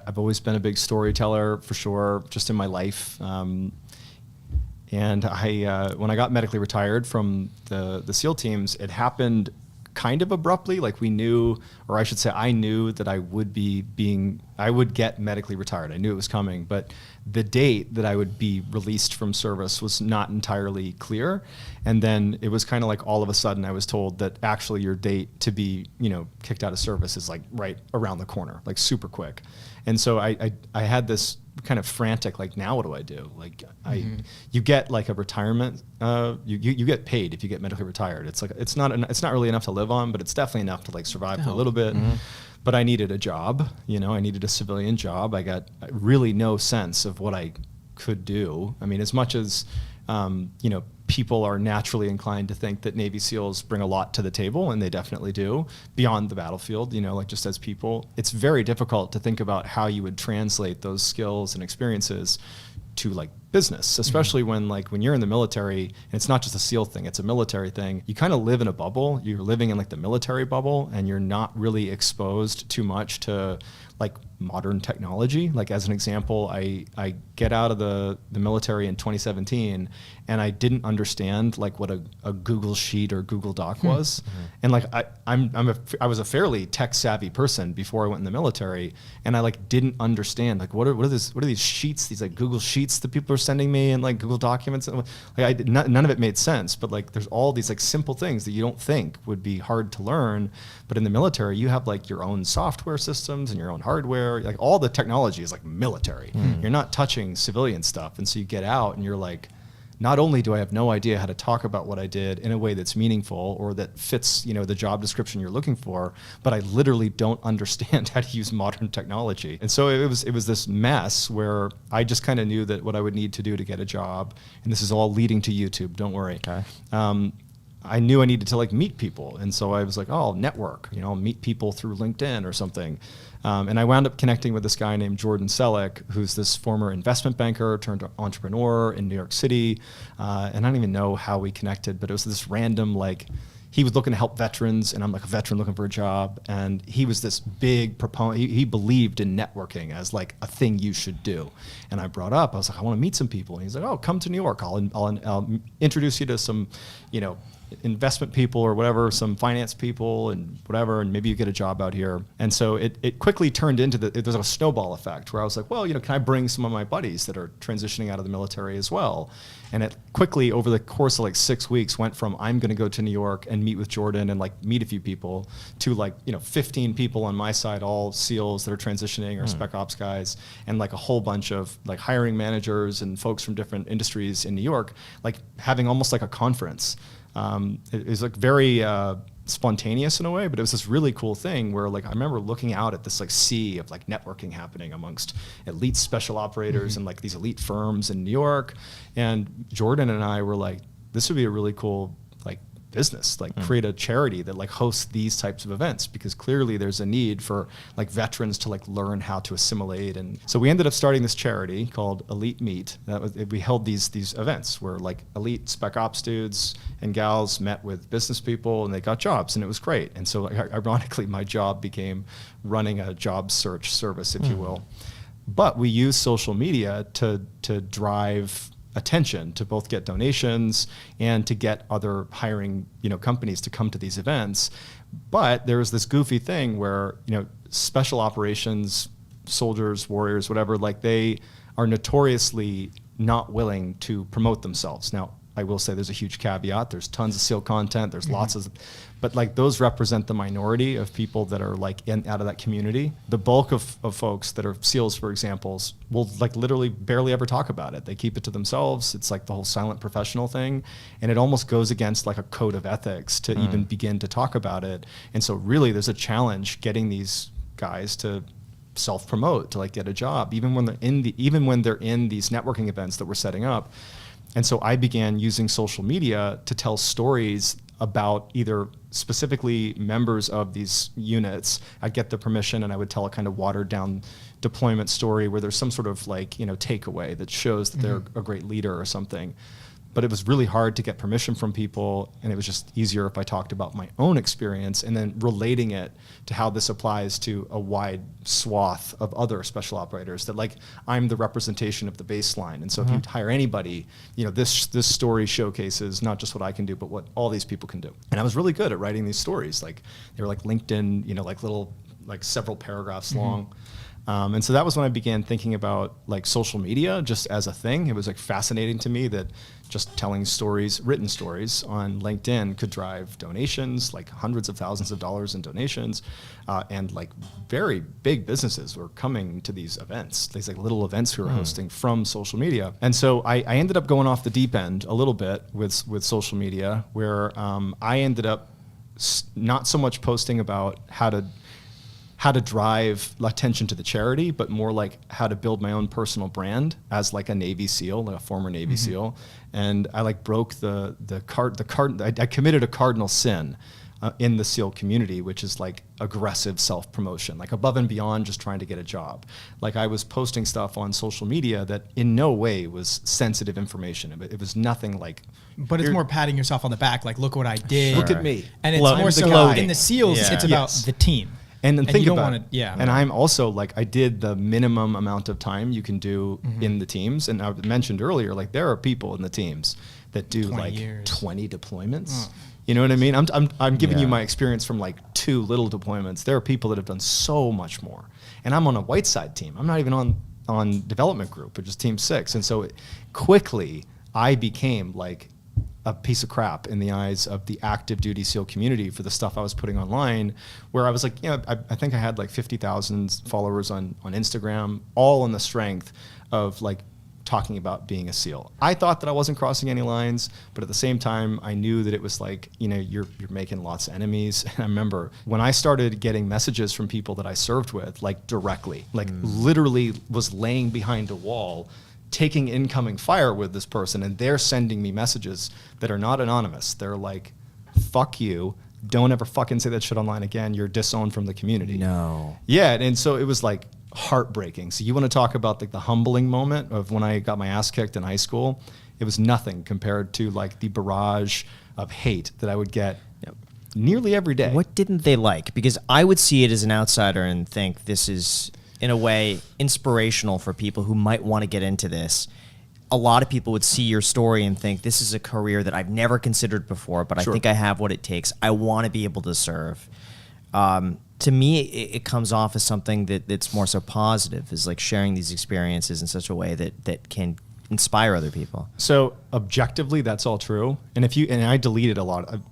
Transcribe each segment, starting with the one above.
I've always been a big storyteller for sure, just in my life. And when I got medically retired from the SEAL teams, it happened kind of abruptly. Like we knew, or I should say I knew that I would get medically retired. I knew it was coming, but the date that I would be released from service was not entirely clear. And then it was kind of like all of a sudden I was told that actually your date to be, kicked out of service is like right around the corner, like super quick. And so I had this kind of frantic, like, now what do I do? Like you get like a retirement, you get paid if you get medically retired. It's like, it's not really enough to live on, but it's definitely enough to like survive for a little bit. But I needed a job, I needed a civilian job. I got really no sense of what I could do. I mean, as much as, people are naturally inclined to think that Navy SEALs bring a lot to the table, and they definitely do, beyond the battlefield, like just as people. It's very difficult to think about how you would translate those skills and experiences to like business, especially when you're in the military, and it's not just a SEAL thing, it's a military thing. You kind of live in a bubble. You're living in like the military bubble, and you're not really exposed too much to like modern technology. Like as an example, I get out of the military in 2017, and I didn't understand like what a Google Sheet or Google Doc was. And like I was a fairly tech savvy person before I went in the military, and I like didn't understand like what are these sheets, these like Google Sheets that people are sending me, and like Google Documents. Like none of it made sense. But like there's all these like simple things that you don't think would be hard to learn. But in the military, you have like your own software systems and your own hardware. Like all the technology is like military. You're not touching civilian stuff. And so you get out and you're like, not only do I have no idea how to talk about what I did in a way that's meaningful or that fits, the job description you're looking for, but I literally don't understand how to use modern technology. And so it was this mess where I just kind of knew that what I would need to do to get a job, and this is all leading to YouTube, don't worry. Okay. I knew I needed to like meet people. And so I was like, I'll network, I'll meet people through LinkedIn or something. And I wound up connecting with this guy named Jordan Selleck, who's this former investment banker turned entrepreneur in New York City. And I don't even know how we connected, but it was this random, like, he was looking to help veterans, and I'm like a veteran looking for a job. And he was this big proponent. He believed in networking as like a thing you should do. And I brought up, I was like, I want to meet some people. And he's like, oh, come to New York. I'll introduce you to some, investment people or whatever, some finance people and whatever, and maybe you get a job out here. And so it quickly turned into there's a snowball effect where I was like, well, can I bring some of my buddies that are transitioning out of the military as well? And it quickly, over the course of like 6 weeks, went from I'm going to go to New York and meet with Jordan and like meet a few people to like, 15 people on my side, all SEALs that are transitioning or Spec Ops guys, and like a whole bunch of like hiring managers and folks from different industries in New York, like having almost like a conference. It was like very spontaneous in a way, but it was this really cool thing where like I remember looking out at this like sea of like networking happening amongst elite special operators and like these elite firms in New York. And Jordan and I were like, this would be a really cool like business, like create a charity that like hosts these types of events, because clearly there's a need for like veterans to like learn how to assimilate. And so we ended up starting this charity called Elite Meet. We held these events where like elite Spec Ops dudes and gals met with business people and they got jobs, and it was great. And so like, ironically, my job became running a job search service, if you will. But we use social media to drive attention, to both get donations and to get other hiring, companies to come to these events. But there was this goofy thing where, special operations, soldiers, warriors, whatever, like they are notoriously not willing to promote themselves. Now, I will say there's a huge caveat. There's tons of SEAL content. There's lots of, but like those represent the minority of people that are like out of that community. The bulk of folks that are SEALs, for example, will like literally barely ever talk about it. They keep it to themselves. It's like the whole silent professional thing. And it almost goes against like a code of ethics to even begin to talk about it. And so really there's a challenge getting these guys to self-promote, to like get a job, even when they're in these networking events that we're setting up. And so I began using social media to tell stories about either specifically members of these units. I'd get the permission and I would tell a kind of watered down deployment story where there's some sort of like, takeaway that shows that they're a great leader or something. but it was really hard to get permission from people, and it was just easier if I talked about my own experience and then relating it to how this applies to a wide swath of other special operators, that like I'm the representation of the baseline. And so if you hire anybody, you know, this story showcases not just what I can do, but what all these people can do. And I was really good at writing these stories. Like they were like LinkedIn, you know, like little, like several paragraphs long. And so that was when I began thinking about like social media just as a thing. It was like fascinating to me that just telling stories, written stories on LinkedIn could drive donations, like hundreds of thousands of dollars in donations. And like very big businesses were coming to these events, these like little events we were hosting from social media. And so I ended up going off the deep end a little bit with social media, where I ended up not so much posting about how to drive attention to the charity, but more like how to build my own personal brand as like a Navy SEAL, like a former Navy SEAL. And I like broke I committed a cardinal sin in the SEAL community, which is like aggressive self-promotion, like above and beyond just trying to get a job. Like I was posting stuff on social media that in no way was sensitive information. It was nothing like. But it's more patting yourself on the back, like look what I did. Look at me. And it's more so in the SEALs, it's about the team. And then think about it. Yeah. And I'm also like, I did the minimum amount of time you can do in the teams. And I mentioned earlier, like there are people in the teams that do like 20 deployments. You know what I mean? I'm giving you my experience from like 2 little deployments. There are people that have done so much more. And I'm on a white side team. I'm not even on development group, which is team 6. And so quickly I became like a piece of crap in the eyes of the active duty SEAL community for the stuff I was putting online, where I was like, you know, I think I had like 50,000 followers on Instagram, all on the strength of like talking about being a SEAL. I thought that I wasn't crossing any lines, but at the same time, I knew that it was like, you know, you're making lots of enemies. And I remember when I started getting messages from people that I served with, like directly, like literally was laying behind a wall taking incoming fire with this person, and they're sending me messages that are not anonymous. They're like, fuck you, don't ever fucking say that shit online again, you're disowned from the community. No. Yeah, and so it was like heartbreaking. So you want to talk about like the humbling moment of when I got my ass kicked in high school? It was nothing compared to like the barrage of hate that I would get nearly every day. What didn't they like? Because I would see it as an outsider and think this is, in a way, inspirational for people who might want to get into this. A lot of people would see your story and think, this is a career that I've never considered before, but I think I have what it takes. I want to be able to serve. To me, it comes off as something that's more so positive, is like sharing these experiences in such a way that can inspire other people. So objectively, that's all true. And I deleted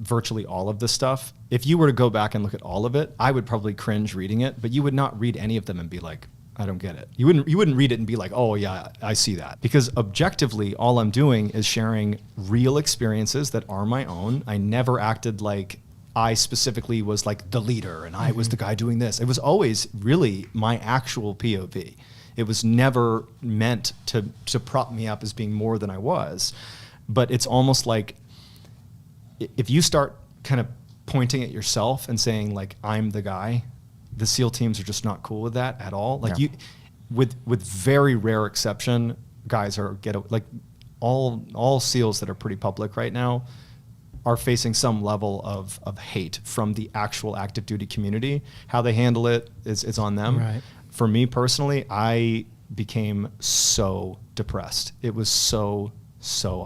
virtually all of this stuff. If you were to go back and look at all of it, I would probably cringe reading it, but you would not read any of them and be like, I don't get it. You wouldn't read it and be like, oh yeah, I see that. Because objectively, all I'm doing is sharing real experiences that are my own. I never acted like I specifically was like the leader and I was the guy doing this. It was always really my actual POV. It was never meant to prop me up as being more than I was. But it's almost like if you start kind of pointing at yourself and saying like, I'm the guy, the SEAL teams are just not cool with that at all. Like with very rare exception, guys are all SEALs that are pretty public right now are facing some level of hate from the actual active duty community. How they handle it is on them. Right. For me personally, I became so depressed. It was so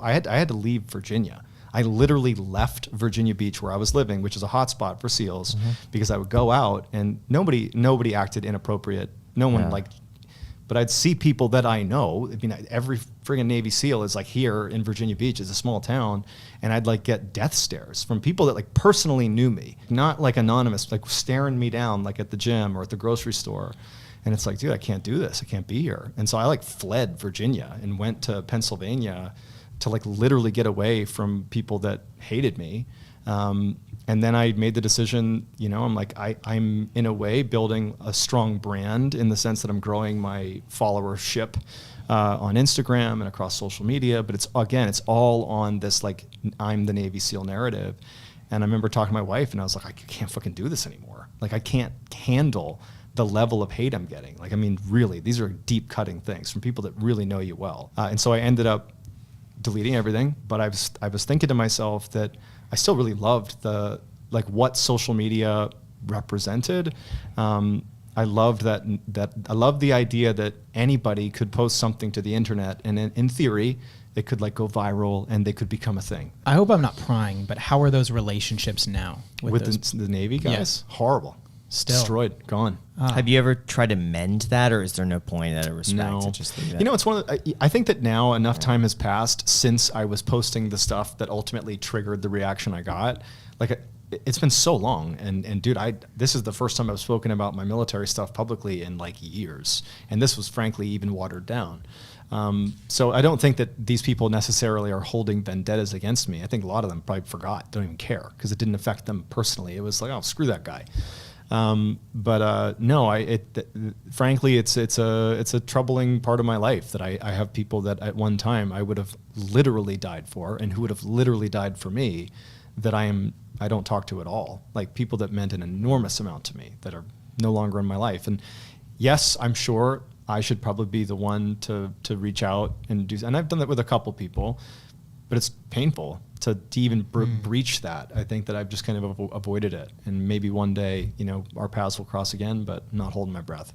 I had to leave Virginia. I literally left Virginia Beach where I was living, which is a hotspot for SEALs, because I would go out and nobody acted inappropriate. No one but I'd see people that I know. I mean, every friggin' Navy SEAL is like here in Virginia Beach. It's a small town. And I'd like get death stares from people that like personally knew me, not like anonymous, like staring me down like at the gym or at the grocery store. And it's like, dude, I can't do this. I can't be here. And so I like fled Virginia and went to Pennsylvania to like literally get away from people that hated me. And then I made the decision, you know, I'm like, I'm in a way building a strong brand in the sense that I'm growing my followership on Instagram and across social media. But it's all on this, like, I'm the Navy SEAL narrative. And I remember talking to my wife and I was like, I can't fucking do this anymore. Like, I can't handle the level of hate I'm getting. Like, I mean, really, these are deep cutting things from people that really know you well. And so I ended up deleting everything, but I was thinking to myself that I still really loved what social media represented. I loved I loved the idea that anybody could post something to the internet, and in theory, it could like go viral and they could become a thing. I hope I'm not prying, but how are those relationships now with the Navy guys? Yeah. Horrible. Still destroyed, gone. Have you ever tried to mend that, or is there no point out of respect no. to just leave it? You know, it's I think that now enough time has passed since I was posting the stuff that ultimately triggered the reaction I got. Like, it's been so long, and dude, this is the first time I've spoken about my military stuff publicly in like years, and this was frankly even watered down. So I don't think that these people necessarily are holding vendettas against me. I think a lot of them probably forgot, don't even care, because it didn't affect them personally. It was like, oh, screw that guy. No, frankly, it's a troubling part of my life that I have people that at one time I would have literally died for, and who would have literally died for me, that I don't talk to at all. Like, people that meant an enormous amount to me that are no longer in my life. And yes, I'm sure I should probably be the one to reach out and do, and I've done that with a couple people, but it's painful to even breach that. I think that I've just kind of avoided it, and maybe one day, our paths will cross again, but not holding my breath.